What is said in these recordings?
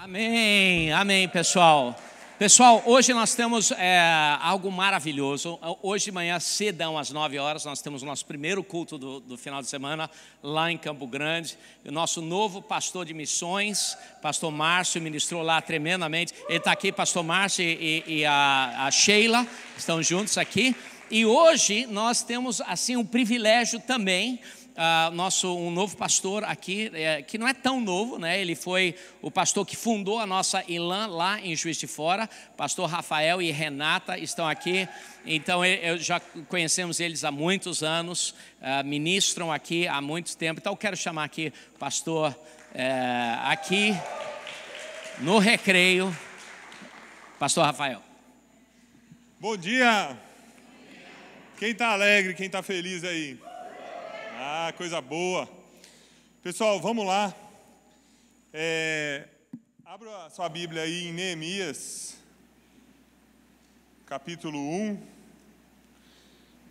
Amém, amém, pessoal. Pessoal, hoje nós temos algo maravilhoso. Hoje de manhã, cedão, às 9 horas, nós temos o nosso primeiro culto do final de semana lá em Campo Grande. O nosso novo pastor de missões, pastor Márcio, ministrou lá tremendamente. Ele está aqui, pastor Márcio e a Sheila, estão juntos aqui. E hoje nós temos assim um privilégio também. Um novo pastor aqui, que não é tão novo, né? Ele foi o pastor que fundou a nossa ILAN lá em Juiz de Fora. Pastor Rafael e Renata estão aqui. Então, eu já conhecemos eles há muitos anos, ministram aqui há muito tempo. Então, eu quero chamar aqui o pastor aqui no recreio, pastor Rafael. Bom dia! Quem está alegre, quem está feliz aí? Ah, coisa boa. Pessoal, vamos lá. Abra a sua Bíblia aí em Neemias, capítulo 1.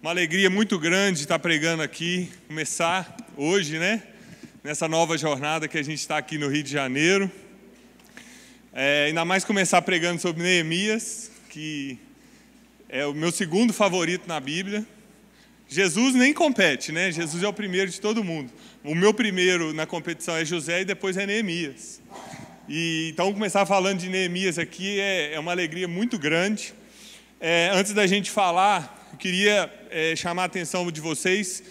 Uma alegria muito grande estar pregando aqui, começar hoje, né? Nessa nova jornada que a gente está aqui no Rio de Janeiro. Ainda mais começar pregando sobre Neemias, que é o meu segundo favorito na Bíblia. Jesus nem compete, né? Jesus é o primeiro de todo mundo. O meu primeiro na competição é José e depois é Neemias. Então, começar falando de Neemias aqui é uma alegria muito grande. Antes da gente falar, eu queria chamar a atenção de vocês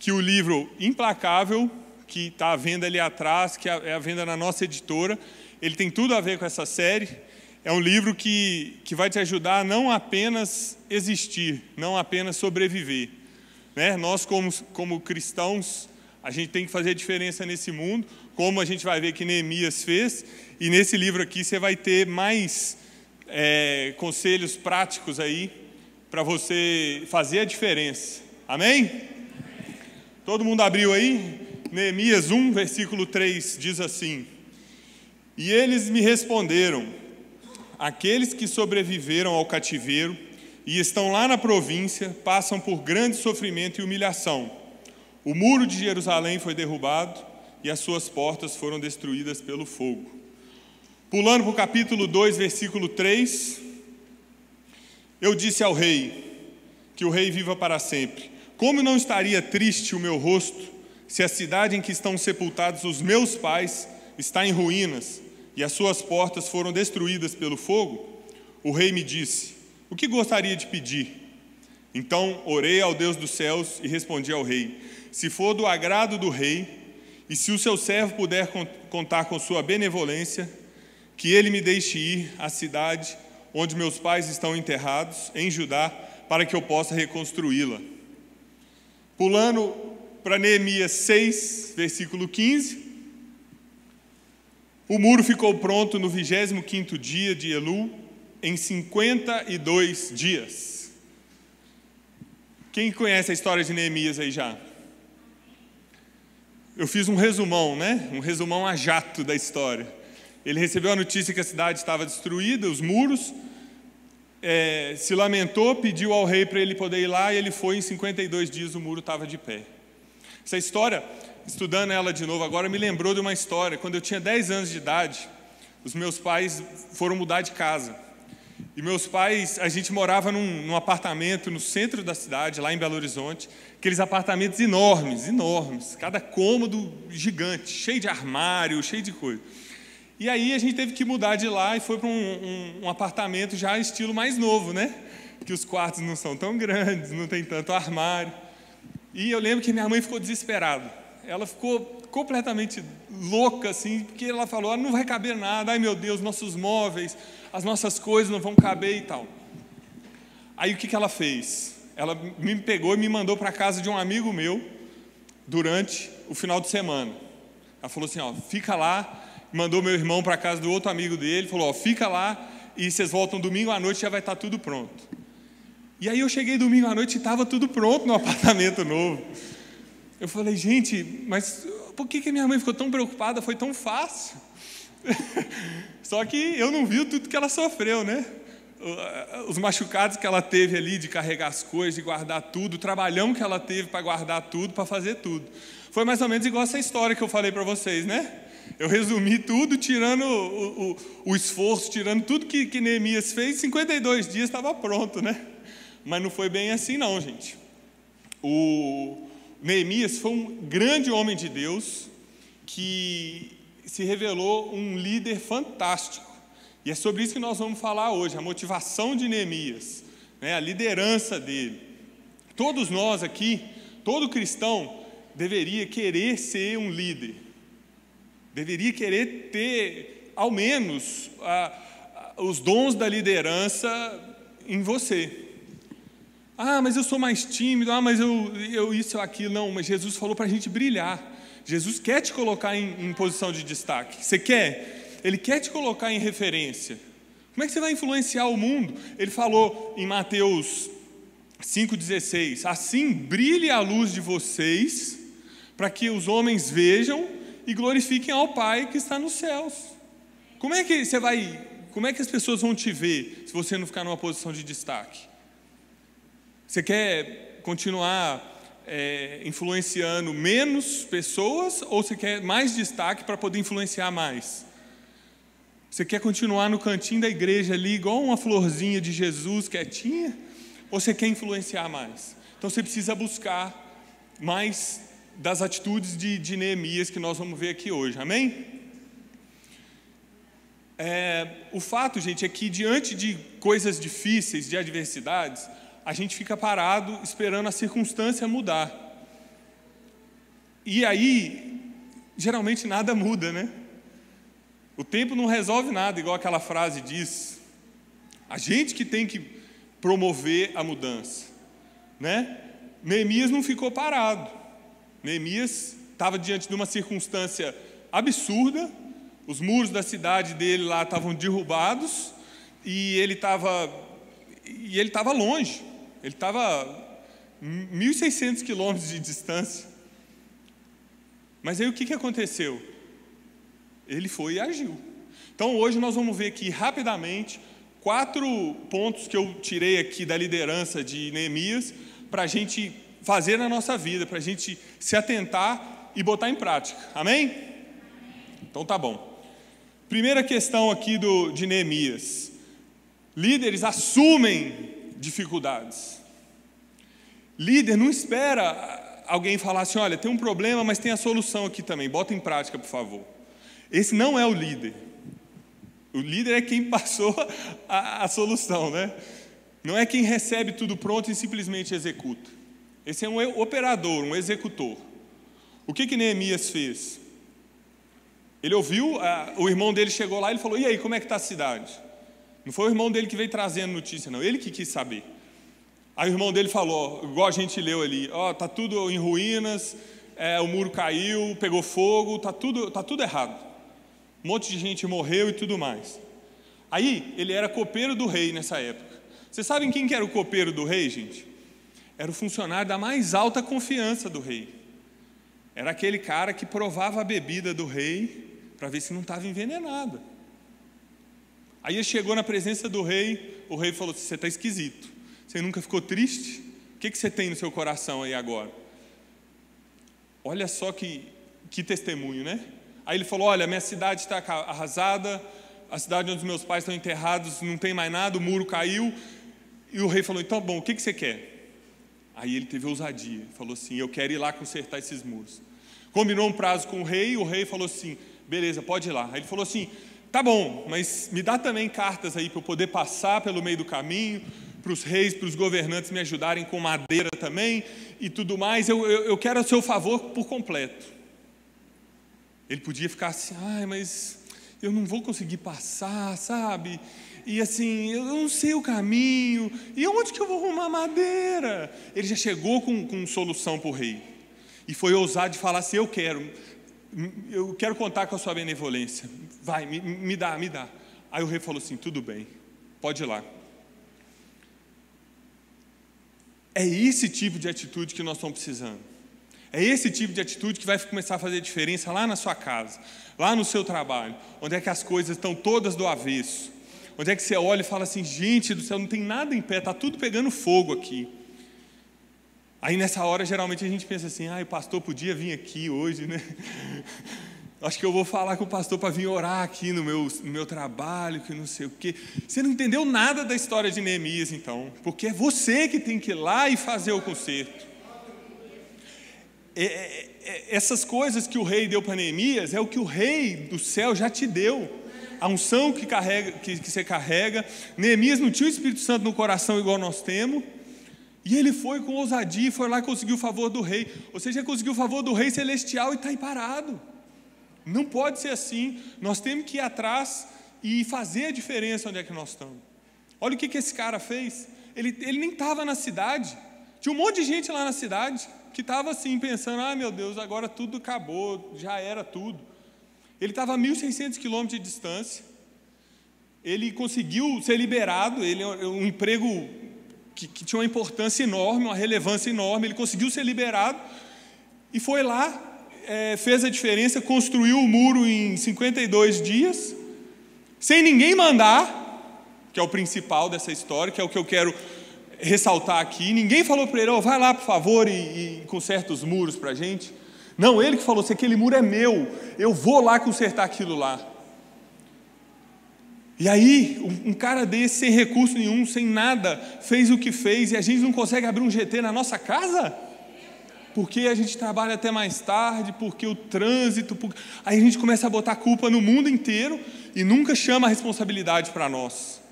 que o livro Implacável, que está à venda ali atrás, que é à venda na nossa editora, ele tem tudo a ver com essa série. É um livro que vai te ajudar a não apenas existir, não apenas sobreviver. Né? Nós, como cristãos, a gente tem que fazer a diferença nesse mundo, como a gente vai ver que Neemias fez, e nesse livro aqui você vai ter mais conselhos práticos aí, para você fazer a diferença. Amém? Todo mundo abriu aí? Neemias 1, versículo 3, diz assim: E eles me responderam: aqueles que sobreviveram ao cativeiro e estão lá na província, passam por grande sofrimento e humilhação. O muro de Jerusalém foi derrubado e as suas portas foram destruídas pelo fogo. Pulando para o capítulo 2, versículo 3, eu disse ao rei, que o rei viva para sempre: como não estaria triste o meu rosto, se a cidade em que estão sepultados os meus pais está em ruínas e as suas portas foram destruídas pelo fogo? O rei me disse: o que gostaria de pedir? Então orei ao Deus dos céus e respondi ao rei: se for do agrado do rei, e se o seu servo puder contar com sua benevolência, que ele me deixe ir à cidade onde meus pais estão enterrados, em Judá, para que eu possa reconstruí-la. Pulando para Neemias 6, versículo 15. O muro ficou pronto no 25º dia de Elul, em 52 dias. Quem conhece a história de Neemias aí já? Eu fiz um resumão, né? Um resumão a jato da história. Ele recebeu a notícia que a cidade estava destruída, os muros, se lamentou, pediu ao rei para ele poder ir lá, e ele foi. Em 52 dias o muro estava de pé. Essa história, estudando ela de novo agora, me lembrou de uma história. Quando eu tinha 10 anos de idade, os meus pais foram mudar de casa. E meus pais, a gente morava num apartamento no centro da cidade, lá em Belo Horizonte, aqueles apartamentos enormes, enormes, cada cômodo gigante, cheio de armário, cheio de coisa. E aí a gente teve que mudar de lá e foi para um apartamento já estilo mais novo, né? Que os quartos não são tão grandes, não tem tanto armário. E eu lembro que minha mãe ficou desesperada. Ela ficou completamente louca, assim, porque ela falou: não vai caber nada, ai meu Deus, nossos móveis, as nossas coisas não vão caber e tal. Aí o que ela fez? Ela me pegou e me mandou para a casa de um amigo meu durante o final de semana. Ela falou assim: ó, fica lá. Mandou meu irmão para a casa do outro amigo dele, falou: ó, fica lá e vocês voltam domingo à noite, já vai estar tudo pronto. E aí eu cheguei domingo à noite e estava tudo pronto no apartamento novo. Eu falei: gente, mas por que minha mãe ficou tão preocupada? Foi tão fácil. Só que eu não vi tudo que ela sofreu, né? Os machucados que ela teve ali de carregar as coisas, de guardar tudo, o trabalhão que ela teve para guardar tudo, para fazer tudo. Foi mais ou menos igual essa história que eu falei para vocês, né? Eu resumi tudo, tirando o esforço, tirando tudo que Neemias fez, 52 dias estava pronto, né? Mas não foi bem assim não, gente. O Neemias foi um grande homem de Deus, que se revelou um líder fantástico. E é sobre isso que nós vamos falar hoje, a motivação de Neemias, né? A liderança dele. Todos nós aqui, todo cristão, deveria querer ser um líder. Deveria querer ter, ao menos, os dons da liderança em você. Ah, mas eu sou mais tímido, mas eu isso ou aquilo. Não, mas Jesus falou para a gente brilhar. Jesus quer te colocar em posição de destaque. Você quer? Ele quer te colocar em referência. Como é que você vai influenciar o mundo? Ele falou em Mateus 5,16: assim brilhe a luz de vocês, para que os homens vejam e glorifiquem ao Pai que está nos céus. Como é que as pessoas vão te ver se você não ficar numa posição de destaque? Você quer continuar influenciando menos pessoas, ou você quer mais destaque para poder influenciar mais? Você quer continuar no cantinho da igreja ali, igual uma florzinha de Jesus quietinha, ou você quer influenciar mais? Então você precisa buscar mais das atitudes de Neemias que nós vamos ver aqui hoje, amém? O fato, gente, é que diante de coisas difíceis, de adversidades, a gente fica parado esperando a circunstância mudar. E aí, geralmente nada muda, né? O tempo não resolve nada, igual aquela frase diz. A gente que tem que promover a mudança, né? Neemias não ficou parado. Neemias estava diante de uma circunstância absurda, os muros da cidade dele lá estavam derrubados, e ele estava longe, ele estava 1.600 quilômetros de distância. Mas aí o que aconteceu? Ele foi e agiu. Então hoje nós vamos ver aqui rapidamente 4 pontos que eu tirei aqui da liderança de Neemias, para a gente fazer na nossa vida, para a gente se atentar e botar em prática, amém? Então tá bom. Primeira questão aqui de Neemias: líderes assumem dificuldades. Líder não espera alguém falar assim: olha, tem um problema, mas tem a solução aqui também, bota em prática, por favor. Esse não é o líder. O líder é quem passou a solução, né? Não é quem recebe tudo pronto e simplesmente executa. Esse é um operador, um executor. O que Neemias fez? Ele ouviu, o irmão dele chegou lá e ele falou: e aí, como é que está a cidade? Não foi o irmão dele que veio trazendo notícia, não, ele que quis saber. Aí o irmão dele falou, igual a gente leu ali: está tudo em ruínas, o muro caiu, pegou fogo, está tudo errado. Um monte de gente morreu e tudo mais. Aí ele era copeiro do rei nessa época. Vocês sabem quem que era o copeiro do rei, gente? Era o funcionário da mais alta confiança do rei. Era aquele cara que provava a bebida do rei para ver se não estava envenenada. Aí ele chegou na presença do rei, o rei falou assim: você está esquisito, você nunca ficou triste? O que você tem no seu coração aí agora? Olha só que testemunho, né? Aí ele falou: olha, minha cidade está arrasada, a cidade onde os meus pais estão enterrados não tem mais nada, o muro caiu. E o rei falou: então bom, o que você quer? Aí ele teve ousadia, falou assim: eu quero ir lá consertar esses muros. Combinou um prazo com o rei falou assim: beleza, pode ir lá. Aí ele falou assim: tá bom, mas me dá também cartas aí para eu poder passar pelo meio do caminho, para os reis, para os governantes me ajudarem com madeira também e tudo mais. Eu quero o seu favor por completo. Ele podia ficar assim: ai, mas eu não vou conseguir passar, sabe? E assim, eu não sei o caminho, e onde que eu vou arrumar madeira? Ele já chegou com solução para o rei, e foi ousado de falar assim: eu quero contar com a sua benevolência, vai, me dá. Aí o rei falou assim: tudo bem, pode ir lá. É esse tipo de atitude que nós estamos precisando. É esse tipo de atitude que vai começar a fazer diferença lá na sua casa, lá no seu trabalho, onde é que as coisas estão todas do avesso, onde é que você olha e fala assim: gente do céu, não tem nada em pé, está tudo pegando fogo aqui. Aí nessa hora geralmente a gente pensa assim: o pastor podia vir aqui hoje, né? acho que eu vou falar com o pastor para vir orar aqui no meu trabalho, que não sei o quê. Você não entendeu nada da história de Neemias, então, porque é você que tem que ir lá e fazer o conserto. Essas coisas que o rei deu para Neemias é o que o rei do céu já te deu. A unção que você carrega. Neemias não tinha o Espírito Santo no coração igual nós temos, e ele foi com ousadia, foi lá e conseguiu o favor do rei. Ou seja, ele conseguiu o favor do rei celestial e está aí parado. Não pode ser assim. Nós temos que ir atrás e fazer a diferença onde é que nós estamos. Olha o que esse cara fez. Ele nem estava na cidade. Tinha um monte de gente lá na cidade que estava assim pensando, ah, meu Deus, agora tudo acabou, já era tudo. Ele estava a 1.600 quilômetros de distância. Ele conseguiu ser liberado. Um emprego que tinha uma importância enorme, uma relevância enorme. Ele conseguiu ser liberado e foi lá, fez a diferença, construiu o muro em 52 dias, sem ninguém mandar, que é o principal dessa história, que é o que eu quero ressaltar aqui. Ninguém falou para ele, vai lá por favor e conserta os muros para a gente. Não, ele que falou, se aquele muro é meu, eu vou lá consertar aquilo lá. E aí, um cara desse, sem recurso nenhum, sem nada, fez o que fez, e a gente não consegue abrir um GT na nossa casa? Porque a gente trabalha até mais tarde, porque o trânsito... Aí a gente começa a botar a culpa no mundo inteiro e nunca chama a responsabilidade para nós.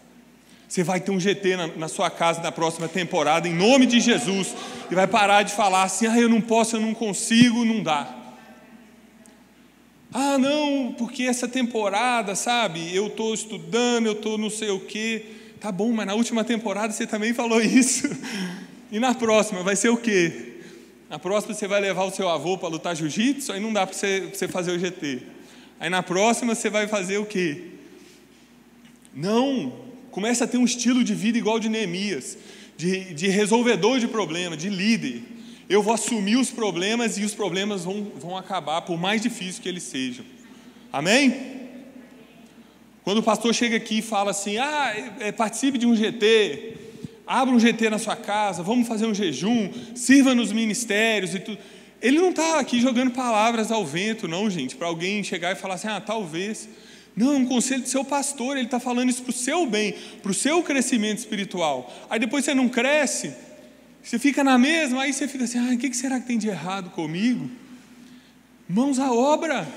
Você vai ter um GT na sua casa na próxima temporada, em nome de Jesus, e vai parar de falar assim, eu não posso, eu não consigo, não dá. Ah, não, porque essa temporada, sabe, eu estou estudando, eu estou não sei o quê. Tá bom, mas na última temporada você também falou isso. E na próxima vai ser o quê? Na próxima você vai levar o seu avô para lutar jiu-jitsu, aí não dá para você fazer o GT. Aí na próxima você vai fazer o quê? Não, começa a ter um estilo de vida igual de Neemias, de resolvedor de problema, de líder. Eu vou assumir os problemas e os problemas vão acabar, por mais difícil que eles sejam. Amém? Quando o pastor chega aqui e fala assim, participe de um GT, abra um GT na sua casa, vamos fazer um jejum, sirva nos ministérios e tudo. Ele não está aqui jogando palavras ao vento, não, gente, para alguém chegar e falar assim, talvez. Não, é um conselho do seu pastor, ele está falando isso para o seu bem, para o seu crescimento espiritual. Aí depois você não cresce, você fica na mesma, aí você fica assim, o que será que tem de errado comigo? Mãos à obra.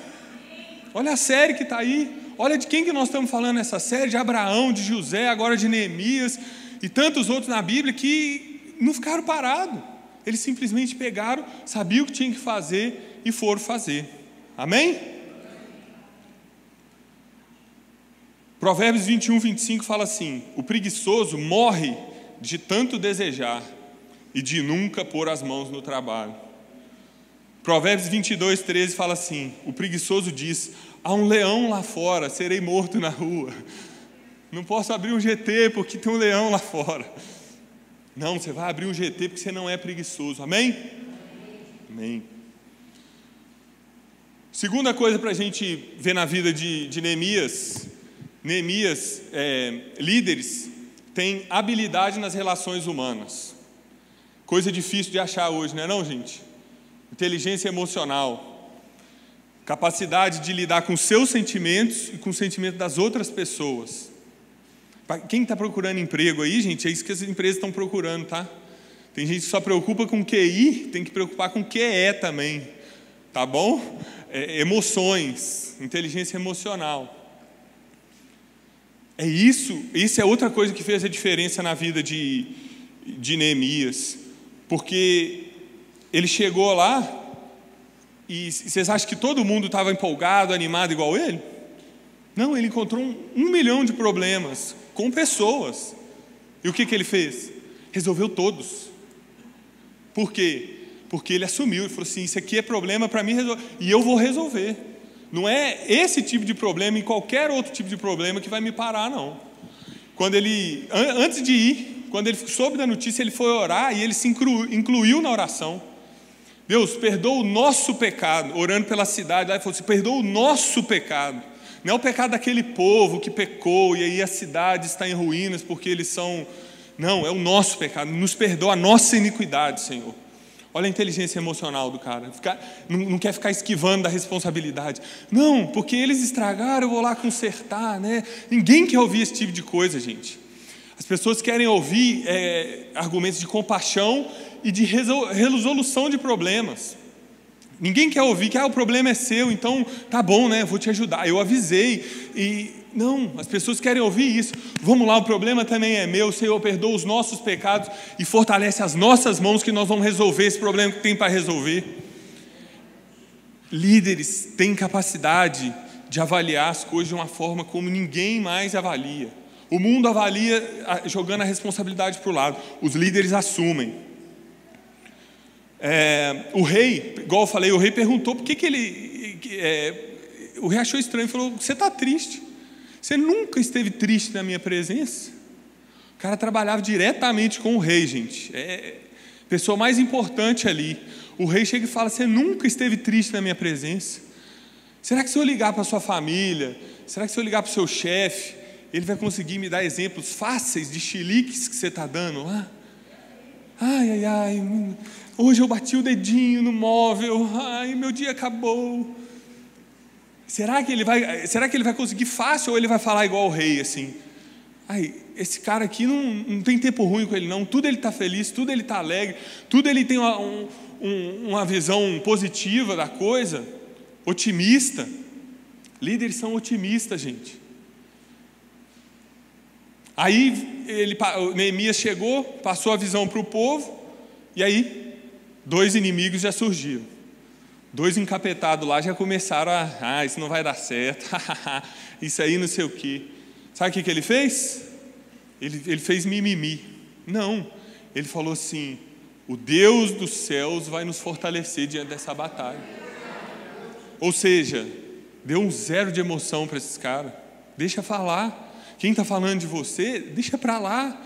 Olha a série que está aí, olha de quem que nós estamos falando nessa série, de Abraão, de José, agora de Neemias, e tantos outros na Bíblia que não ficaram parados. Eles simplesmente pegaram, sabiam o que tinham que fazer e foram fazer. Amém? Provérbios 21, 25 fala assim, o preguiçoso morre de tanto desejar e de nunca pôr as mãos no trabalho. Provérbios 22, 13 fala assim, o preguiçoso diz, há um leão lá fora, serei morto na rua. Não posso abrir um GT porque tem um leão lá fora. Não, você vai abrir um GT porque você não é preguiçoso. Amém? Amém. Segunda coisa para a gente ver na vida de Neemias. Neemias, líderes, têm habilidade nas relações humanas. Coisa difícil de achar hoje, não é não, gente? Inteligência emocional. Capacidade de lidar com seus sentimentos e com os sentimentos das outras pessoas. Quem está procurando emprego aí, gente, é isso que as empresas estão procurando, tá? Tem gente que só preocupa com QI, tem que preocupar com QE também, tá bom? Emoções, inteligência emocional. Isso é outra coisa que fez a diferença na vida de Neemias, porque ele chegou lá e vocês acham que todo mundo estava empolgado, animado igual ele? Não, ele encontrou 1 milhão de problemas com pessoas. E o que ele fez? Resolveu todos. Por quê? Porque ele assumiu, ele falou assim, isso aqui é problema para mim resolver, e eu vou resolver. Não é esse tipo de problema e qualquer outro tipo de problema que vai me parar, não. Quando ele, antes de ir, quando ele soube da notícia, ele foi orar e ele se incluiu na oração. Deus, perdoa o nosso pecado, orando pela cidade, lá ele falou assim, perdoa o nosso pecado. Não é o pecado daquele povo que pecou e aí a cidade está em ruínas porque eles são... Não, é o nosso pecado, nos perdoa a nossa iniquidade, Senhor. Olha a inteligência emocional do cara. Não quer ficar esquivando da responsabilidade. Não, porque eles estragaram, eu vou lá consertar, né? Ninguém quer ouvir esse tipo de coisa, gente. As pessoas querem ouvir argumentos de compaixão e de resolução de problemas. Ninguém quer ouvir que o problema é seu, então tá bom, né? Eu vou te ajudar. Eu avisei. Não, as pessoas querem ouvir isso. Vamos lá, o problema também é meu. O Senhor perdoa os nossos pecados e fortalece as nossas mãos, que nós vamos resolver esse problema que tem para resolver. Líderes têm capacidade de avaliar as coisas de uma forma como ninguém mais avalia. O mundo avalia jogando a responsabilidade para o lado. Os líderes assumem. O rei, igual eu falei, o rei perguntou por que ele... o rei achou estranho e falou: você está triste? Você nunca esteve triste na minha presença? O cara trabalhava diretamente com o rei, gente. A pessoa mais importante ali. O rei chega e fala: você nunca esteve triste na minha presença? Será que se eu ligar para a sua família, será que se eu ligar para o seu chefe, ele vai conseguir me dar exemplos fáceis de chiliques que você está dando lá? Ai, hoje eu bati o dedinho no móvel, ai, meu dia acabou. Será que ele vai conseguir fácil, ou ele vai falar igual o rei, assim: esse cara aqui não tem tempo ruim com ele não, tudo ele está feliz, tudo ele está alegre, tudo ele tem uma visão positiva da coisa, otimista. Líderes são otimistas, gente. Aí Neemias chegou, passou a visão para o povo, e aí 2 inimigos já surgiram. 2 encapetados lá já começaram isso não vai dar certo, isso aí não sei o quê. Sabe o que ele fez? Ele fez mimimi. Não, ele falou assim: o Deus dos céus vai nos fortalecer diante dessa batalha. Ou seja, deu um zero de emoção para esses caras. Deixa falar. Quem está falando de você, deixa para lá.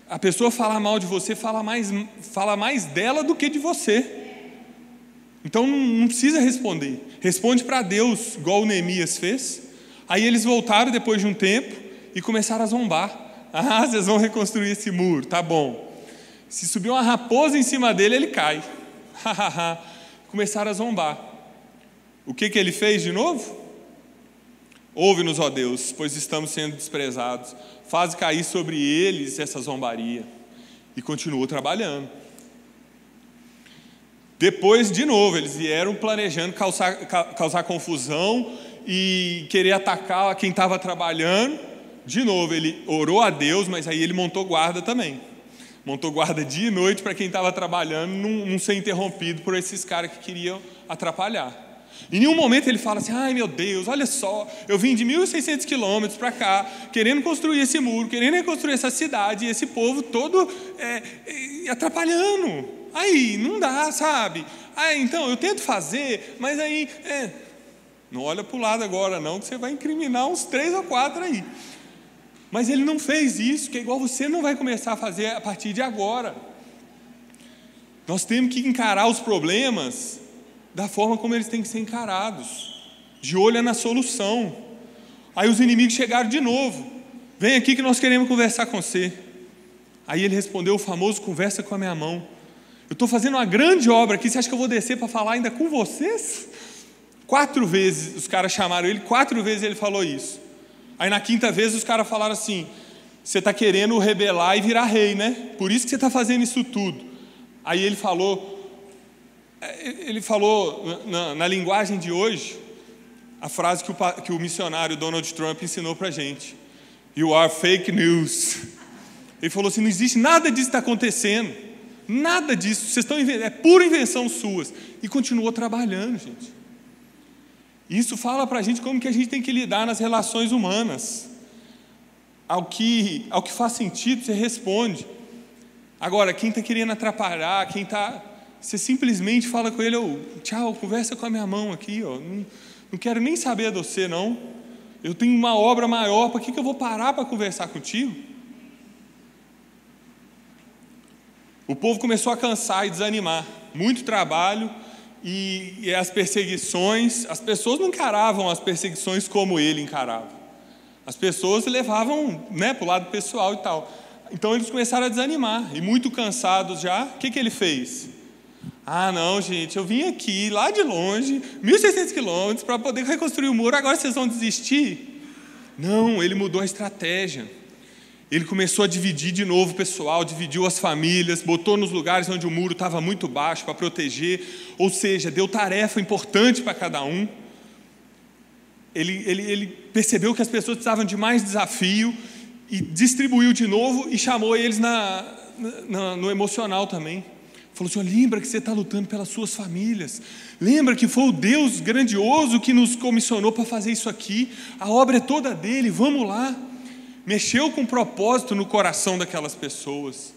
A pessoa falar mal de você fala mais dela do que de você. Então não precisa responder. Responde para Deus, igual o Neemias fez. Aí eles voltaram depois de um tempo e começaram a zombar. Vocês vão reconstruir esse muro, tá bom. Se subir uma raposa em cima dele, ele cai. Começaram a zombar. O que ele fez de novo? Ouve-nos, ó Deus, pois estamos sendo desprezados. Faz cair sobre eles essa zombaria. E continuou trabalhando. Depois, de novo, eles vieram planejando causar confusão e querer atacar quem estava trabalhando. De novo, ele orou a Deus, mas aí ele montou guarda também. Montou guarda dia e noite para quem estava trabalhando não ser interrompido por esses caras que queriam atrapalhar. Em nenhum momento ele fala assim: ai meu Deus, olha só, eu vim de 1.600 quilômetros para cá, querendo construir esse muro, querendo reconstruir essa cidade, e esse povo todo atrapalhando. Aí, não dá, sabe? Então, eu tento fazer, mas aí... Não olha para o lado agora não, que você vai incriminar uns 3 ou 4 aí. Mas ele não fez isso, que é igual você não vai começar a fazer a partir de agora. Nós temos que encarar os problemas da forma como eles têm que ser encarados, de olho na solução. Aí os inimigos chegaram de novo: vem aqui que nós queremos conversar com você. Aí ele respondeu o famoso: conversa com a minha mão. Eu estou fazendo uma grande obra aqui, você acha que eu vou descer para falar ainda com vocês? 4 vezes os caras chamaram ele, 4 vezes ele falou isso. Aí na 5ª vez os caras falaram assim: você está querendo rebelar e virar rei, né? Por isso que você está fazendo isso tudo. Aí ele falou na linguagem de hoje, a frase que o missionário Donald Trump ensinou para a gente: you are fake news. Ele falou assim: não existe nada disso que está acontecendo. Nada disso, vocês estão inventando, é pura invenção suas. E continuou trabalhando, gente. Isso fala para a gente como que a gente tem que lidar nas relações humanas. Ao que faz sentido, você responde. Agora, quem está querendo atrapalhar, você simplesmente fala com ele: tchau, conversa com a minha mão aqui, não quero nem saber de você não. Eu tenho uma obra maior, para que eu vou parar para conversar contigo? O povo começou a cansar e desanimar. Muito trabalho e as perseguições. As pessoas não encaravam as perseguições como ele encarava. As pessoas levavam para o lado pessoal e tal. Então eles começaram a desanimar. E muito cansados já, o que ele fez? Ah, não, gente, eu vim aqui, lá de longe, 1.600 quilômetros, para poder reconstruir o muro, agora vocês vão desistir? Não, ele mudou a estratégia. Ele começou a dividir de novo o pessoal, dividiu as famílias, botou nos lugares onde o muro estava muito baixo para proteger, ou seja, deu tarefa importante para cada um. Ele percebeu que as pessoas precisavam de mais desafio e distribuiu de novo e chamou eles no emocional também. Falou assim: lembra que você está lutando pelas suas famílias, lembra que foi o Deus grandioso que nos comissionou para fazer isso aqui, a obra é toda dele, vamos lá. Mexeu com propósito no coração daquelas pessoas.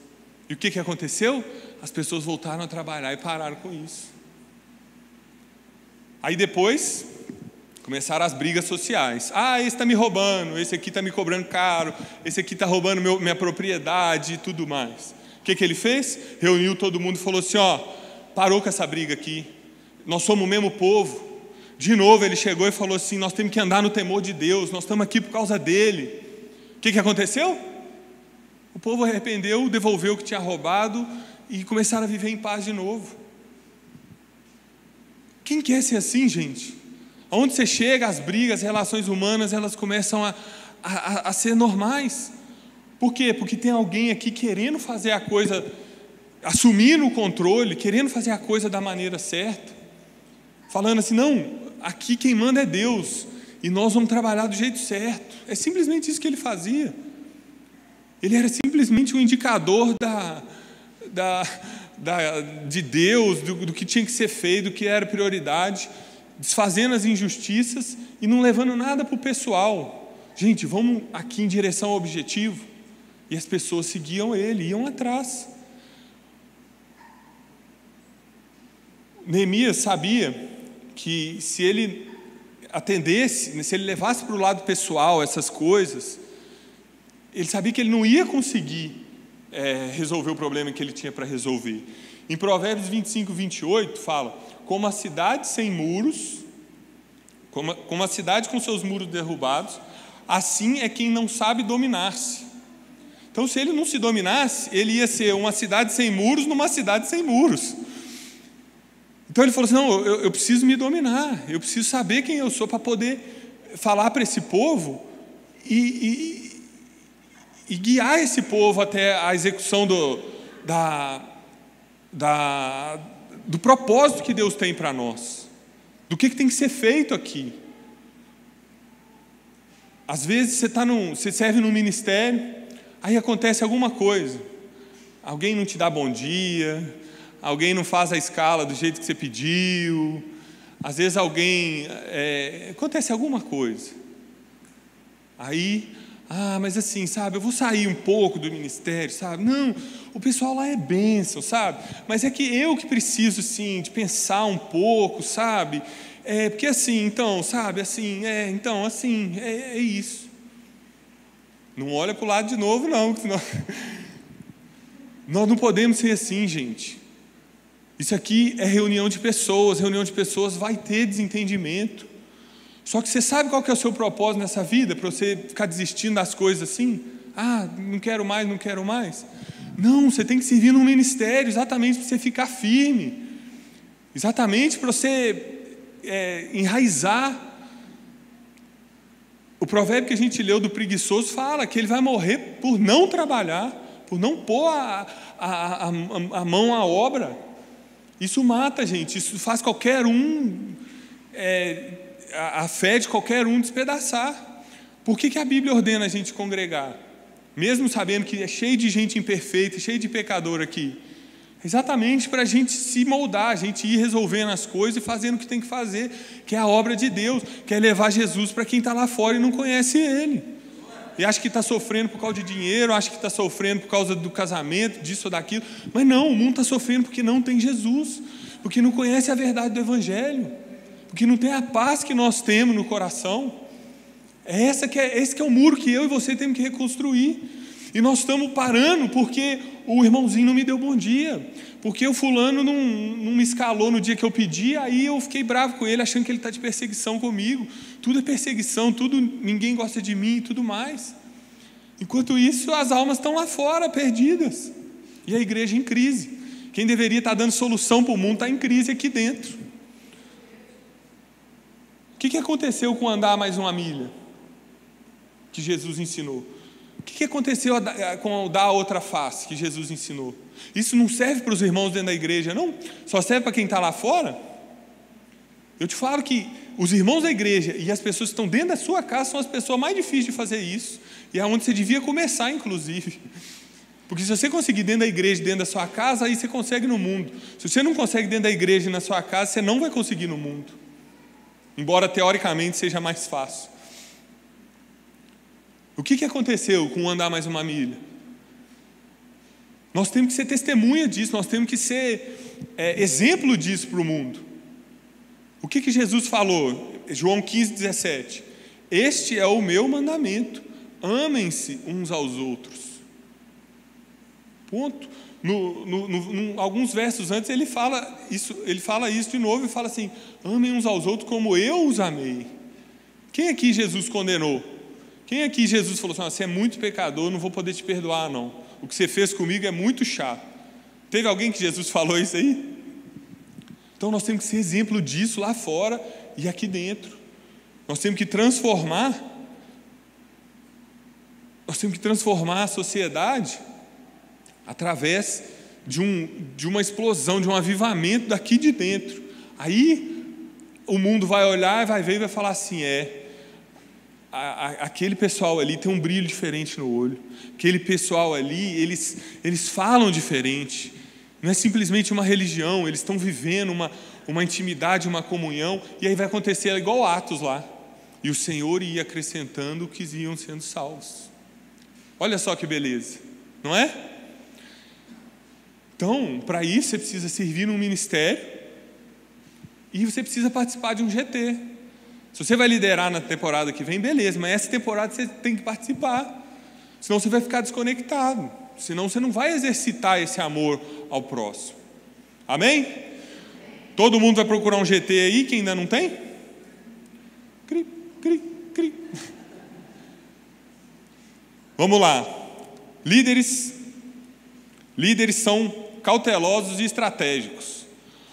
E o que aconteceu? As pessoas voltaram a trabalhar e pararam com isso. Aí depois começaram as brigas sociais. Ah, esse está me roubando, esse aqui está me cobrando caro, esse aqui está roubando minha propriedade e tudo mais. O que ele fez? Reuniu todo mundo e falou assim: parou com essa briga aqui, nós somos o mesmo povo. De novo ele chegou e falou assim: nós temos que andar no temor de Deus, nós estamos aqui por causa dele. O que aconteceu? O povo arrependeu, devolveu o que tinha roubado e começaram a viver em paz de novo. Quem quer ser assim, gente? Aonde você chega, as brigas, as relações humanas, elas começam a ser normais. Por quê? Porque tem alguém aqui querendo fazer a coisa, assumindo o controle, querendo fazer a coisa da maneira certa, falando assim: não, aqui quem manda é Deus, e nós vamos trabalhar do jeito certo. É simplesmente isso que ele fazia. Ele era simplesmente um indicador de Deus, do que tinha que ser feito, do que era prioridade, desfazendo as injustiças e não levando nada para o pessoal. Gente, vamos aqui em direção ao objetivo. E as pessoas seguiam ele, iam atrás. Neemias sabia que se ele atendesse, se ele levasse para o lado pessoal essas coisas, ele sabia que ele não ia conseguir resolver o problema que ele tinha para resolver. Em Provérbios 25, 28 fala: como a cidade sem muros, como a cidade com seus muros derrubados, assim é quem não sabe dominar-se. Então, se ele não se dominasse, ele ia ser uma cidade sem muros numa cidade sem muros. Então ele falou assim: não, eu preciso me dominar, eu preciso saber quem eu sou para poder falar para esse povo e guiar esse povo até a execução do propósito que Deus tem para nós, do que tem que ser feito aqui. Às vezes você serve num ministério, aí acontece alguma coisa, alguém não te dá bom dia, alguém não faz a escala do jeito que você pediu, às vezes acontece alguma coisa, aí, mas assim, sabe, eu vou sair um pouco do ministério, sabe, não, o pessoal lá é bênção, sabe, mas é que eu que preciso, sim, de pensar um pouco, sabe, porque assim, então, sabe, assim, então, assim, é isso. Não olha para o lado de novo, não. Nós não podemos ser assim, gente. Isso aqui é reunião de pessoas vai ter desentendimento. Só que você sabe qual que é o seu propósito nessa vida, para você ficar desistindo das coisas assim? Não quero mais. Não, você tem que servir num ministério, exatamente para você ficar firme, exatamente para você enraizar. O provérbio que a gente leu do preguiçoso fala que ele vai morrer por não trabalhar, por não pôr a mão à obra. Isso mata, gente, isso faz qualquer a fé de qualquer um despedaçar. Por que a Bíblia ordena a gente congregar? Mesmo sabendo que é cheio de gente imperfeita, cheio de pecador aqui. Exatamente para a gente se moldar, a gente ir resolvendo as coisas e fazendo o que tem que fazer, que é a obra de Deus, que é levar Jesus para quem está lá fora e não conhece Ele. E acha que está sofrendo por causa de dinheiro, acha que está sofrendo por causa do casamento, disso ou daquilo. Mas não, o mundo está sofrendo porque não tem Jesus, porque não conhece a verdade do Evangelho, porque não tem a paz que nós temos no coração. Esse que é o muro que eu e você temos que reconstruir. E nós estamos parando porque o irmãozinho não me deu bom dia, porque o fulano não me escalou no dia que eu pedi, aí eu fiquei bravo com ele, achando que ele está de perseguição comigo. Tudo é perseguição, ninguém gosta de mim e tudo mais. Enquanto isso, as almas estão lá fora, perdidas, e a igreja em crise. Quem deveria estar dando solução para o mundo está em crise aqui dentro. O que aconteceu com andar mais uma milha? Que Jesus ensinou. O que aconteceu com dar a outra face? Que Jesus ensinou. Isso não serve para os irmãos dentro da igreja, não? Só serve para quem está lá fora? Eu te falo que os irmãos da igreja e as pessoas que estão dentro da sua casa são as pessoas mais difíceis de fazer isso. E é onde você devia começar, inclusive. Porque se você conseguir dentro da igreja, dentro da sua casa, aí você consegue no mundo. Se você não consegue dentro da igreja e na sua casa, você não vai conseguir no mundo. Embora teoricamente seja mais fácil. O que aconteceu com o andar mais uma milha? Nós temos que ser testemunha disso, nós temos que ser exemplo disso para o mundo. O que Jesus falou? João 15:17. Este é o meu mandamento, amem-se uns aos outros. Ponto. Alguns versos antes ele fala isso de novo e fala assim: amem uns aos outros como eu os amei. Quem aqui Jesus condenou? Quem aqui Jesus falou assim: você é muito pecador, não vou poder te perdoar não, o que você fez comigo é muito chato? Teve alguém que Jesus falou isso aí? Então nós temos que ser exemplo disso lá fora e aqui dentro. Nós temos que transformar a sociedade através de uma explosão, de um avivamento daqui de dentro. Aí o mundo vai olhar, vai ver e vai falar assim: aquele pessoal ali tem um brilho diferente no olho, aquele pessoal ali, eles falam diferente, não é simplesmente uma religião, eles estão vivendo uma intimidade, uma comunhão. E aí vai acontecer igual Atos lá, e o Senhor ia acrescentando que iam sendo salvos. Olha só que beleza, não é? Então, para isso você precisa servir num ministério e você precisa participar de um GT. Se você vai liderar na temporada que vem, beleza, mas essa temporada você tem que participar, senão você vai ficar desconectado, senão você não vai exercitar esse amor ao próximo. Amém? Todo mundo vai procurar um GT aí, quem ainda não tem? Cri, cri, cri. Vamos lá. Líderes são cautelosos e estratégicos.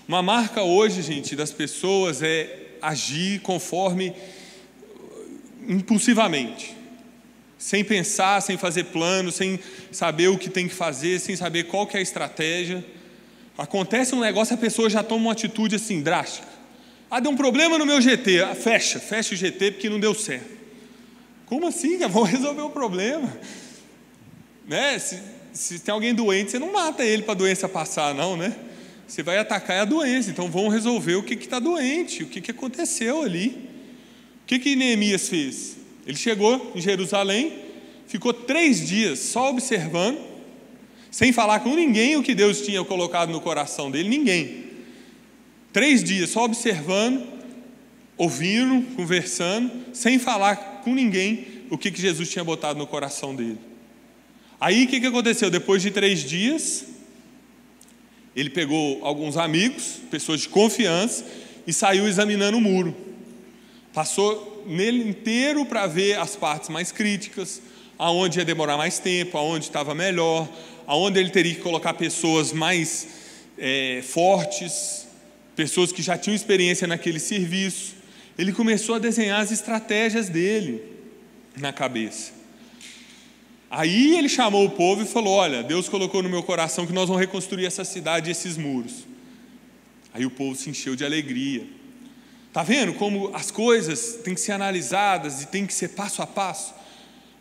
Uma marca hoje, gente, das pessoas é agir conforme impulsivamente, sem pensar, sem fazer plano, sem saber o que tem que fazer, sem saber qual que é a estratégia. Acontece um negócio, a pessoa já toma uma atitude assim drástica. Deu um problema no meu GT, fecha o GT porque não deu certo. Como assim? Vamos resolver o problema, né? Se tem alguém doente, você não mata ele para a doença passar, não, né? Você vai atacar a doença. Então vamos resolver o que está doente, o que aconteceu ali. O que Neemias fez? Ele chegou em Jerusalém, ficou 3 dias só observando, sem falar com ninguém o que Deus tinha colocado no coração dele, ninguém. 3 dias só observando, ouvindo, conversando, sem falar com ninguém o que Jesus tinha botado no coração dele. Aí o que aconteceu? Depois de 3 dias, ele pegou alguns amigos, pessoas de confiança, e saiu examinando o muro. Passou nele inteiro para ver as partes mais críticas, aonde ia demorar mais tempo, aonde estava melhor, aonde ele teria que colocar pessoas mais fortes, pessoas que já tinham experiência naquele serviço. Ele começou a desenhar as estratégias dele na cabeça. Aí ele chamou o povo e falou: olha, Deus colocou no meu coração que nós vamos reconstruir essa cidade e esses muros. Aí o povo se encheu de alegria. Está vendo como as coisas têm que ser analisadas e têm que ser passo a passo?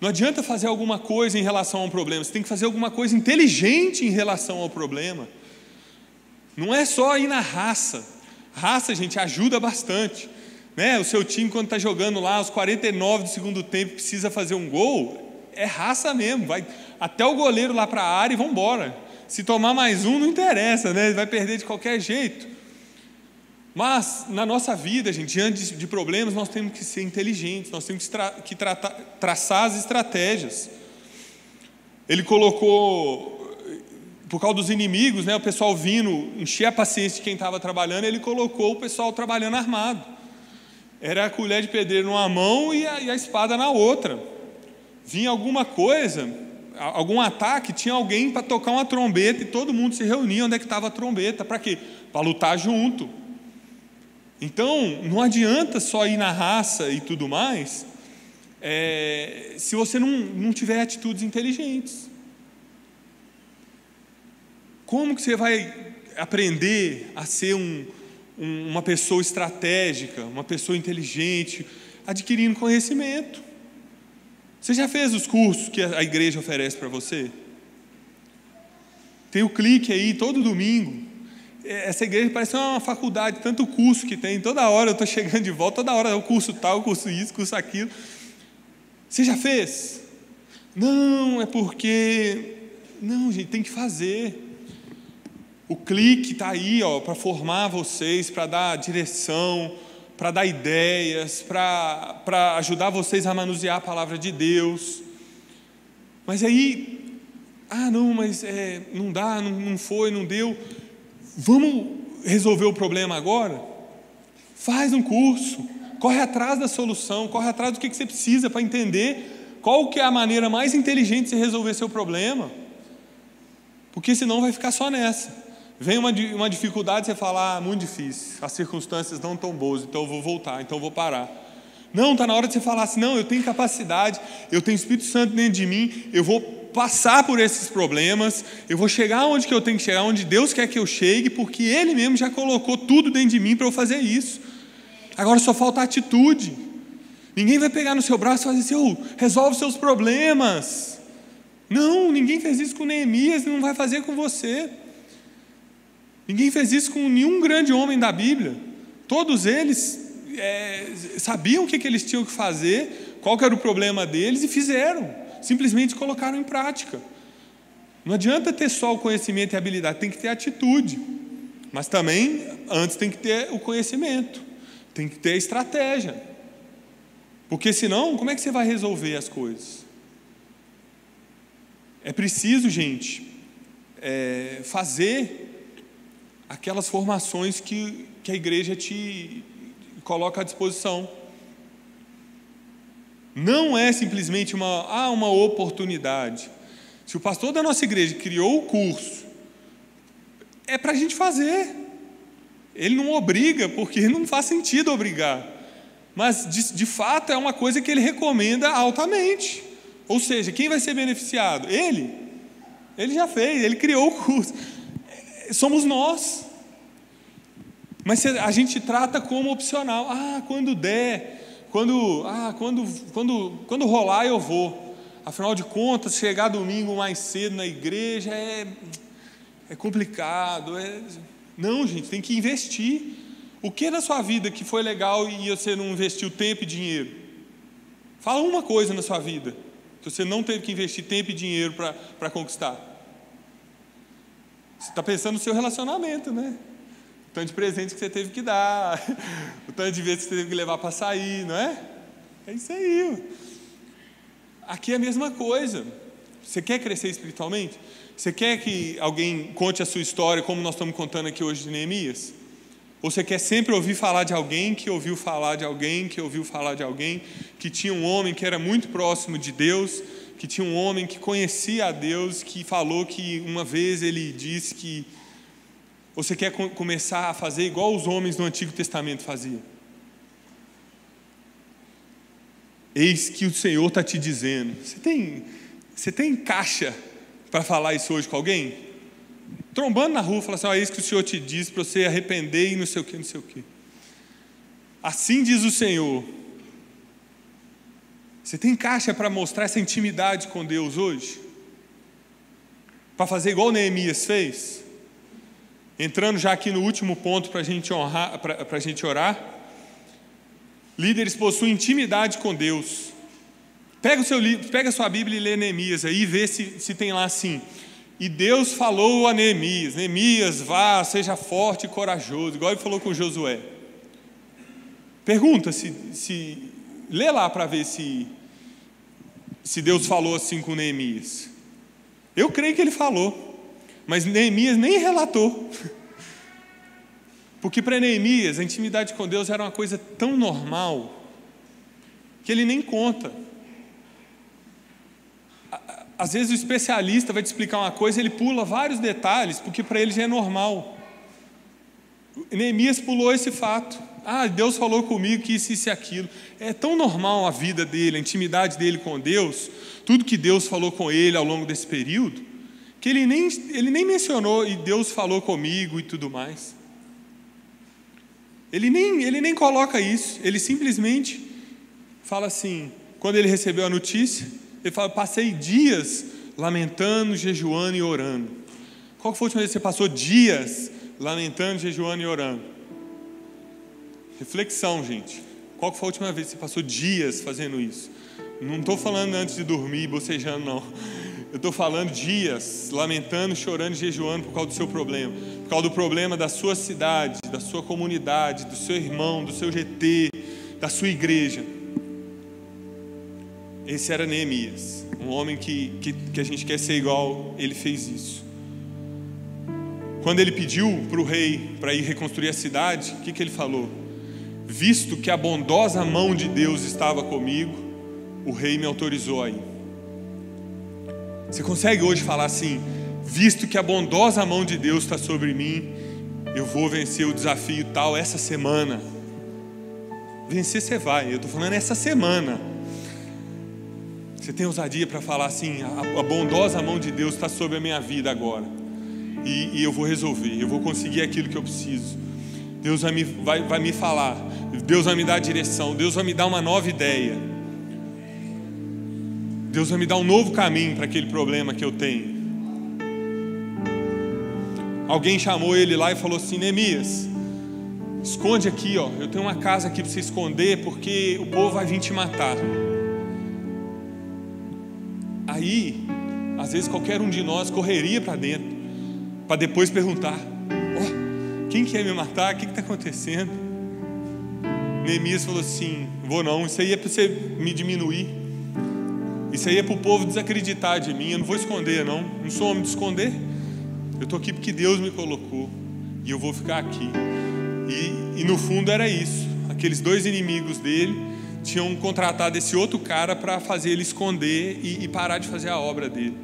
Não adianta fazer alguma coisa em relação a um problema, você tem que fazer alguma coisa inteligente em relação ao problema. Não é só ir na raça. Raça, gente, ajuda bastante, né? O seu time, quando está jogando lá aos 49 do segundo tempo, precisa fazer um gol, é raça mesmo, vai até o goleiro lá para a área e vamos embora. Se tomar mais um, não interessa, né? Vai perder de qualquer jeito. Mas na nossa vida, gente, diante de problemas, nós temos que ser inteligentes, nós temos que traçar as estratégias. Ele colocou, por causa dos inimigos, né, o pessoal vindo encher a paciência de quem estava trabalhando, ele colocou o pessoal trabalhando armado. Era a colher de pedreiro numa mão e a espada na outra. Vinha alguma coisa, algum ataque, tinha alguém para tocar uma trombeta e todo mundo se reunia onde é que estava a trombeta. Para quê? Para lutar junto. Então, não adianta só ir na raça e tudo mais, se você não tiver atitudes inteligentes. Como que você vai aprender a ser uma pessoa estratégica, uma pessoa inteligente, adquirindo conhecimento? Você já fez os cursos que a igreja oferece para você? Tem o clique aí todo domingo. Essa igreja parece uma faculdade, tanto curso que tem, toda hora eu estou chegando de volta, toda hora é o curso tal, curso isso, curso aquilo. Você já fez? Não, é porque... Não, gente, tem que fazer. O clique está aí para formar vocês, para dar direção, para dar ideias, para ajudar vocês a manusear a palavra de Deus. Mas aí, não, mas não dá, não foi, não deu. Vamos resolver o problema agora? Faz um curso, corre atrás da solução, corre atrás do que você precisa para entender qual que é a maneira mais inteligente de você resolver seu problema. Porque senão vai ficar só nessa. Vem uma dificuldade, você fala, muito difícil, as circunstâncias não estão boas, então eu vou voltar, então eu vou parar. Não, está na hora de você falar assim, não, eu tenho capacidade, eu tenho Espírito Santo dentro de mim, eu vou passar por esses problemas, eu vou chegar onde que eu tenho que chegar, onde Deus quer que eu chegue, porque Ele mesmo já colocou tudo dentro de mim para eu fazer isso. Agora só falta atitude. Ninguém vai pegar no seu braço e fazer assim, resolve seus problemas. Não, ninguém fez isso com Neemias e não vai fazer com você. Ninguém fez isso com nenhum grande homem da Bíblia. Todos eles sabiam o que eles tinham que fazer, qual que era o problema deles e fizeram. Simplesmente colocaram em prática. Não adianta ter só o conhecimento e a habilidade, tem que ter atitude. Mas também, antes tem que ter o conhecimento, tem que ter a estratégia. Porque senão, como é que você vai resolver as coisas? É preciso, gente, fazer aquelas formações que a igreja te coloca à disposição. Não é simplesmente uma oportunidade. Se o pastor da nossa igreja criou o curso, é para a gente fazer. Ele não obriga, porque não faz sentido obrigar. Mas, de fato, é uma coisa que ele recomenda altamente. Ou seja, quem vai ser beneficiado? Ele. Ele já fez, ele criou o curso. Somos nós. Mas a gente trata como opcional. Quando der, quando rolar eu vou. Afinal de contas, chegar domingo mais cedo na igreja é complicado. Não, gente, tem que investir. O que na sua vida que foi legal e você não investiu tempo e dinheiro? Fala uma coisa na sua vida que você não teve que investir tempo e dinheiro para conquistar. Você está pensando no seu relacionamento, né? O tanto de presente que você teve que dar, o tanto de vezes que você teve que levar para sair, não é? É isso aí. Aqui é a mesma coisa. Você quer crescer espiritualmente? Você quer que alguém conte a sua história, como nós estamos contando aqui hoje de Neemias? Ou você quer sempre ouvir falar de alguém que ouviu falar de alguém, que ouviu falar de alguém, que tinha um homem que era muito próximo de Deus, que tinha um homem que conhecia a Deus, que falou que uma vez ele disse que... Ou você quer começar a fazer igual os homens do Antigo Testamento faziam? Eis que o Senhor está te dizendo. Você tem caixa para falar isso hoje com alguém? Trombando na rua, fala assim, eis que o Senhor te diz para você arrepender e não sei o que, não sei o que. Assim diz o Senhor. Você tem caixa para mostrar essa intimidade com Deus hoje? Para fazer igual Neemias fez? Entrando já aqui no último ponto para a gente orar. Líderes possuem intimidade com Deus. Pega o seu livro, pega a sua Bíblia e lê Neemias aí e vê se tem lá assim. E Deus falou a Neemias: Neemias, vá, seja forte e corajoso, igual ele falou com Josué. Pergunta lê lá para ver se Deus falou assim com Neemias. Eu creio que ele falou, mas Neemias nem relatou. Porque para Neemias a intimidade com Deus era uma coisa tão normal que ele nem conta. Às vezes o especialista vai te explicar uma coisa, ele pula vários detalhes, porque para ele já é normal. Neemias pulou esse fato. Deus falou comigo que isso e aquilo. É tão normal a vida dele, a intimidade dele com Deus, tudo que Deus falou com ele ao longo desse período, que ele nem mencionou, e Deus falou comigo e tudo mais. Ele nem coloca isso, ele simplesmente fala assim, quando ele recebeu a notícia, ele fala: passei dias lamentando, jejuando e orando. Qual foi a última vez que você passou dias lamentando, jejuando e orando? Reflexão, gente. Qual foi a última vez que você passou dias fazendo isso? Não estou falando antes de dormir, bocejando, não. Eu estou falando dias, lamentando, chorando, jejuando por causa do seu problema. Por causa do problema da sua cidade, da sua comunidade, do seu irmão, do seu GT, da sua igreja. Esse era Neemias, um homem que a gente quer ser igual, ele fez isso. Quando ele pediu para o rei para ir reconstruir a cidade, o que ele falou? Visto que a bondosa mão de Deus estava comigo, o rei me autorizou a ir. Você consegue hoje falar assim: visto que a bondosa mão de Deus está sobre mim, eu vou vencer o desafio tal essa semana? Vencer você vai, eu estou falando essa semana. Você tem ousadia para falar assim: a bondosa mão de Deus está sobre a minha vida agora, e eu vou resolver, eu vou conseguir aquilo que eu preciso. Deus vai me falar, Deus vai me dar a direção, Deus vai me dar uma nova ideia, Deus vai me dar um novo caminho para aquele problema que eu tenho. Alguém chamou ele lá e falou assim: Neemias, esconde aqui, eu tenho uma casa aqui para você esconder, porque o povo vai vir te matar. Aí, às vezes qualquer um de nós correria para dentro, para depois perguntar: quem quer me matar? O que está acontecendo? Neemias falou assim: vou não, isso aí é para você me diminuir, isso aí é para o povo desacreditar de mim, eu não vou esconder não sou homem de esconder, eu estou aqui porque Deus me colocou, e eu vou ficar aqui. E no fundo era isso, aqueles dois inimigos dele tinham contratado esse outro cara para fazer ele esconder e parar de fazer a obra dele.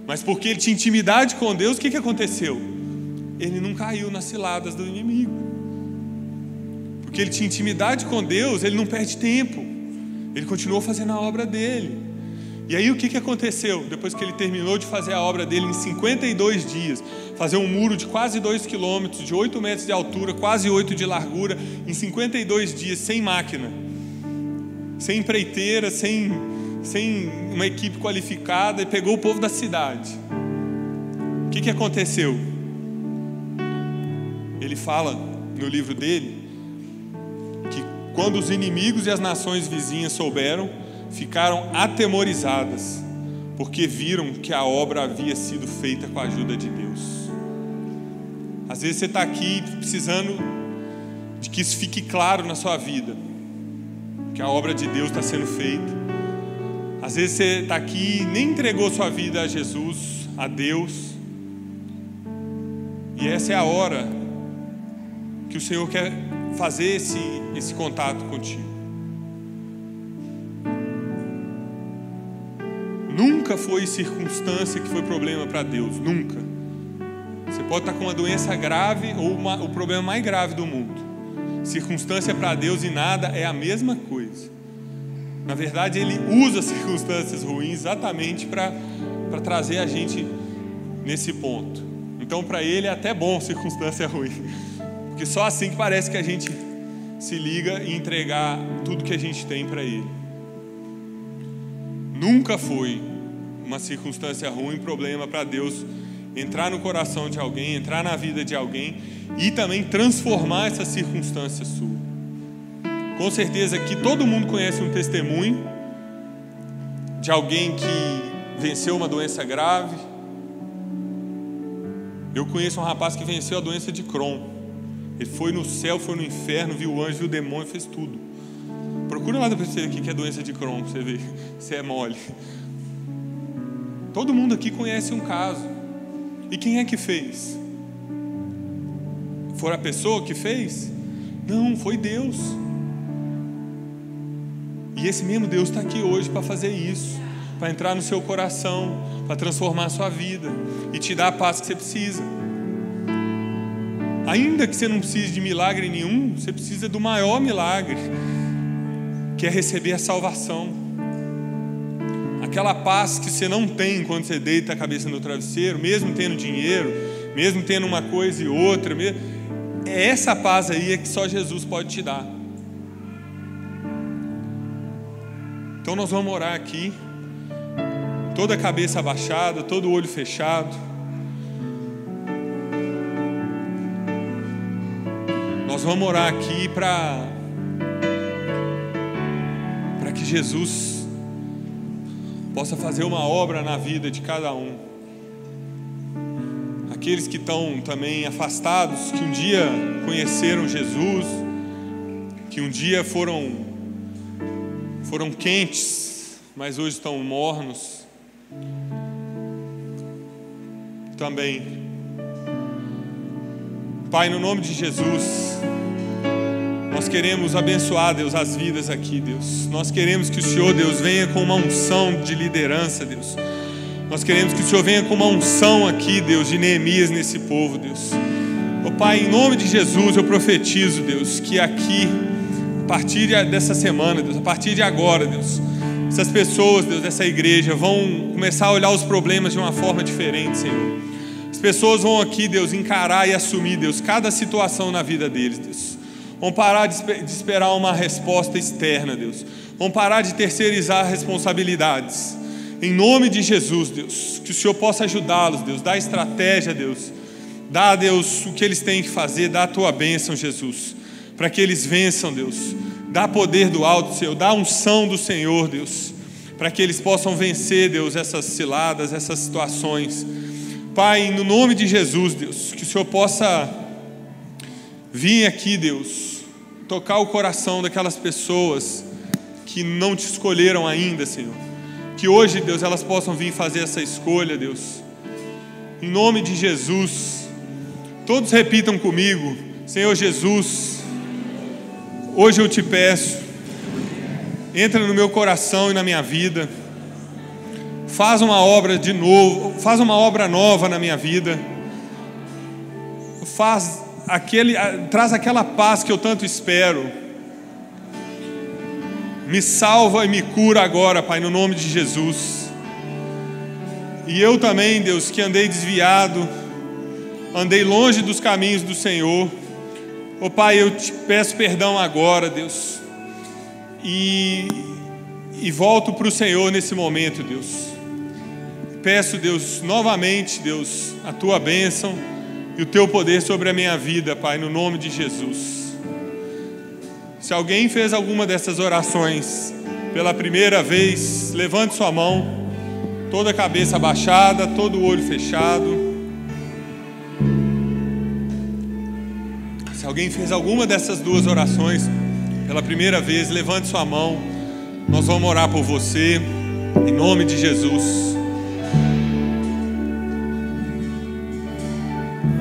Mas porque ele tinha intimidade com Deus, o que aconteceu? Ele não caiu nas ciladas do inimigo. Porque ele tinha intimidade com Deus, ele não perde tempo, ele continuou fazendo a obra dele. E aí o que aconteceu? Depois que ele terminou de fazer a obra dele em 52 dias, fazer um muro de quase 2 quilômetros, de 8 metros de altura, quase 8 de largura, em 52 dias, sem máquina, sem empreiteira, sem uma equipe qualificada, e pegou o povo da cidade. O que aconteceu? Ele fala no livro dele que quando os inimigos e as nações vizinhas souberam, ficaram atemorizadas, porque viram que a obra havia sido feita com a ajuda de Deus. Às vezes você está aqui precisando de que isso fique claro na sua vida, que a obra de Deus está sendo feita. Às vezes você está aqui e nem entregou sua vida a Jesus, a Deus, e essa é a hora que o Senhor quer fazer esse contato contigo. Nunca foi circunstância que foi problema para Deus, nunca. Você pode estar com uma doença grave ou o problema mais grave do mundo. Circunstância para Deus e nada é a mesma coisa. Na verdade, Ele usa circunstâncias ruins exatamente para trazer a gente nesse ponto. Então, para Ele é até bom circunstância ruim, porque só assim que parece que a gente se liga e entregar tudo que a gente tem para Ele. Nunca foi uma circunstância ruim, problema para Deus entrar no coração de alguém, entrar na vida de alguém e também transformar essa circunstância sua. Com certeza que todo mundo conhece um testemunho de alguém que venceu uma doença grave. Eu conheço um rapaz que venceu a doença de Crohn. Ele foi no céu, foi no inferno, viu o anjo, viu o demônio, fez tudo. Procura lá depois você que é doença de Crohn, para você ver se é mole. Todo mundo aqui conhece um caso. E quem é que fez? Foi a pessoa que fez? Não, foi Deus. E esse mesmo Deus está aqui hoje para fazer isso. para entrar no seu coração, para transformar a sua vida e te dar a paz que você precisa. Ainda que você não precise de milagre nenhum, você precisa do maior milagre, que é receber a salvação. Aquela paz que você não tem quando você deita a cabeça no travesseiro, mesmo tendo dinheiro, mesmo tendo uma coisa e outra, é essa paz aí que só Jesus pode te dar. Então nós vamos orar aqui, toda a cabeça abaixada, todo o olho fechado. Nós vamos orar aqui para que Jesus possa fazer uma obra na vida de cada um. Aqueles que estão também afastados, que um dia conheceram Jesus, que um dia foram quentes, mas hoje estão mornos. Também, Pai, no nome de Jesus, nós queremos abençoar, Deus, as vidas aqui, Deus. Nós queremos que o Senhor, Deus, venha com uma unção de liderança, Deus. Nós queremos que o Senhor venha com uma unção aqui, Deus, de Neemias nesse povo, Deus. Ó Pai, em nome de Jesus eu profetizo, Deus, que aqui, a partir dessa semana, Deus, a partir de agora, Deus, essas pessoas, Deus, dessa igreja vão começar a olhar os problemas de uma forma diferente, Senhor. As pessoas vão aqui, Deus, encarar e assumir, Deus, cada situação na vida deles, Deus. Vão parar de esperar uma resposta externa, Deus. Vão parar de terceirizar responsabilidades. Em nome de Jesus, Deus, que o Senhor possa ajudá-los, Deus. Dá estratégia, Deus. Dá, Deus, o que eles têm que fazer. Dá a tua bênção, Jesus, para que eles vençam, Deus. Dá poder do alto, Senhor. Dá unção do Senhor, Deus, para que eles possam vencer, Deus, essas ciladas, essas situações. Pai, no nome de Jesus, Deus, que o Senhor possa vir aqui, Deus, tocar o coração daquelas pessoas que não te escolheram ainda, Senhor. Que hoje, Deus, elas possam vir fazer essa escolha, Deus. Em nome de Jesus. Todos repitam comigo: Senhor Jesus, hoje eu te peço, entra no meu coração e na minha vida. Faz uma obra de novo, faz uma obra nova na minha vida. Traz aquela paz que eu tanto espero. Me salva e me cura agora, Pai, no nome de Jesus. E eu também, Deus, que andei desviado, andei longe dos caminhos do Senhor. Ó Pai, eu te peço perdão agora, Deus. E volto para o Senhor nesse momento, Deus. Peço, Deus, novamente, Deus, a tua bênção e o teu poder sobre a minha vida, Pai, no nome de Jesus. Se alguém fez alguma dessas orações pela primeira vez, levante sua mão, toda a cabeça abaixada, todo o olho fechado. Se alguém fez alguma dessas duas orações pela primeira vez, levante sua mão. Nós vamos orar por você, em nome de Jesus.